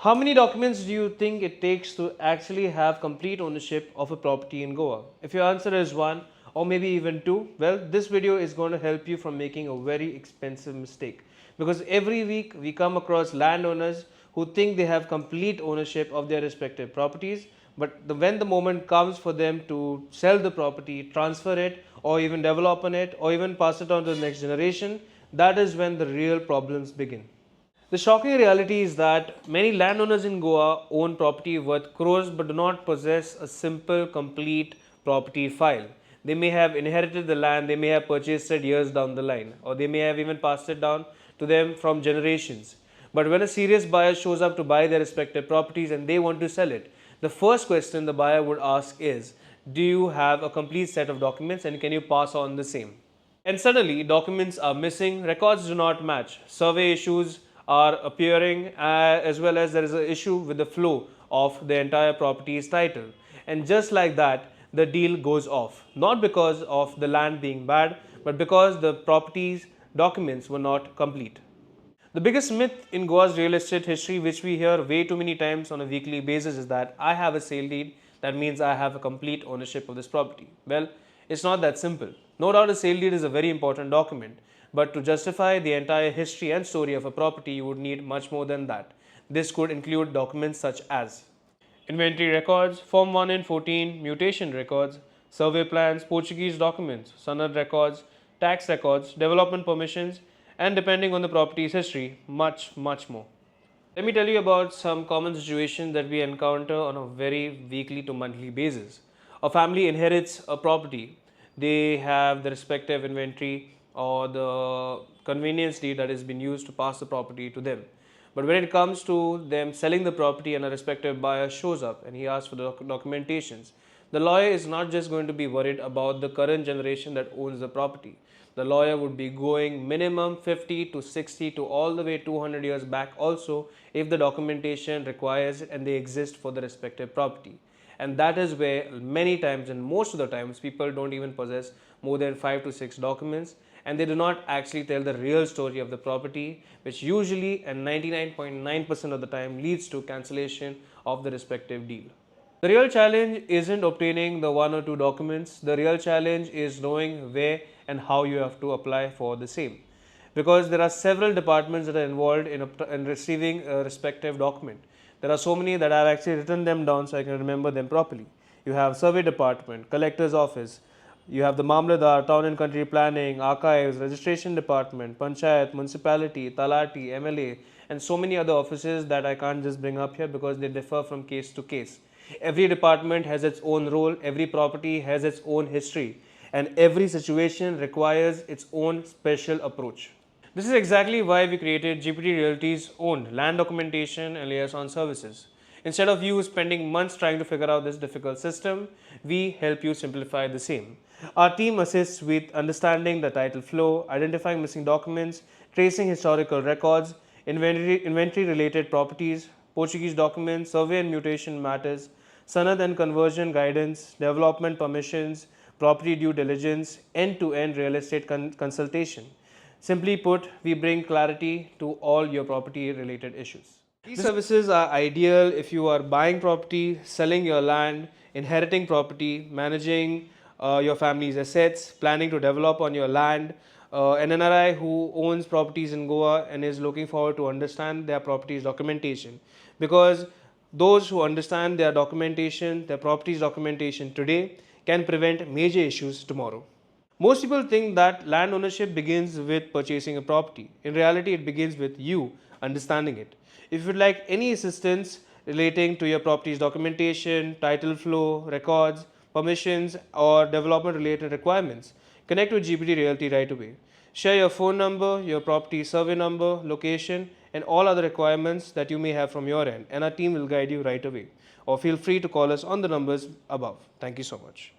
How many documents do you think it takes to actually have complete ownership of a property in Goa? If your answer is 1 or maybe even 2, well, this video is going to help you from making a very expensive mistake. Because every week we come across landowners who think they have complete ownership of their respective properties, but when the moment comes for them to sell the property, transfer it, or even develop on it, or even pass it on to the next generation, that is when the real problems begin. The shocking reality is that many landowners in Goa own property worth crores but do not possess a simple, complete property file. They may have inherited the land, they may have purchased it years down the line, or they may have even passed it down to them from generations. But when a serious buyer shows up to buy their respective properties and they want to sell it, the first question the buyer would ask is, do you have a complete set of documents and can you pass on the same? And suddenly, documents are missing, records do not match, survey issues are appearing, as well as there is an issue with the flow of the entire property's title. And just like that, the deal goes off. Not because of the land being bad, but because the property's documents were not complete. The biggest myth in Goa's real estate history, which we hear way too many times on a weekly basis, is that I have a sale deed, that means I have a complete ownership of this property. Well, it's not that simple. No doubt a sale deed is a very important document, but to justify the entire history and story of a property, you would need much more than that. This could include documents such as inventory records, Form 1 in 14, mutation records, survey plans, Portuguese documents, Sanad records, tax records, development permissions, and depending on the property's history, much more. Let me tell you about some common situations that we encounter on a very weekly to monthly basis. A family inherits a property. They have the respective inventory or the convenience deed that has been used to pass the property to them. But when it comes to them selling the property and a respective buyer shows up and he asks for the documentations, the lawyer is not just going to be worried about the current generation that owns the property. The lawyer would be going minimum 50 to 60 to all the way 200 years back also if the documentation requires it and they exist for the respective property. And that is where many times and most of the times people don't even possess more than 5 to 6 documents, and they do not actually tell the real story of the property, which usually and 99.9% of the time leads to cancellation of the respective deal. The real challenge isn't obtaining the 1 or 2 documents. The real challenge is knowing where and how you have to apply for the same. Because there are several departments that are involved in receiving a respective document. There are so many that I have actually written them down so I can remember them properly. You have survey department, collector's office, you have the Mamladar, town and country planning, archives, registration department, panchayat, municipality, talati, MLA, and so many other offices that I can't just bring up here because they differ from case to case. Every department has its own role, every property has its own history, and every situation requires its own special approach. This is exactly why we created GPT Realty's own land documentation and liaison services. Instead of you spending months trying to figure out this difficult system, we help you simplify the same. Our team assists with understanding the title flow, identifying missing documents, tracing historical records, inventory related properties, Portuguese documents, survey and mutation matters, sanad and conversion guidance, development permissions, property due diligence, end-to-end real estate consultation. Simply put, we bring clarity to all your property related issues. These services are ideal if you are buying property, selling your land, inheriting property, managing your family's assets, planning to develop on your land, an NRI who owns properties in Goa and is looking forward to understand their property's documentation. Because those who understand their documentation, their property's documentation today can prevent major issues tomorrow. Most people think that land ownership begins with purchasing a property. In reality, it begins with you understanding it. If you would like any assistance relating to your property's documentation, title flow, records, permissions, or development related requirements, connect with GPT Realty right away. Share your phone number, your property survey number, location, and all other requirements that you may have from your end, and our team will guide you right away. Or feel free to call us on the numbers above. Thank you so much.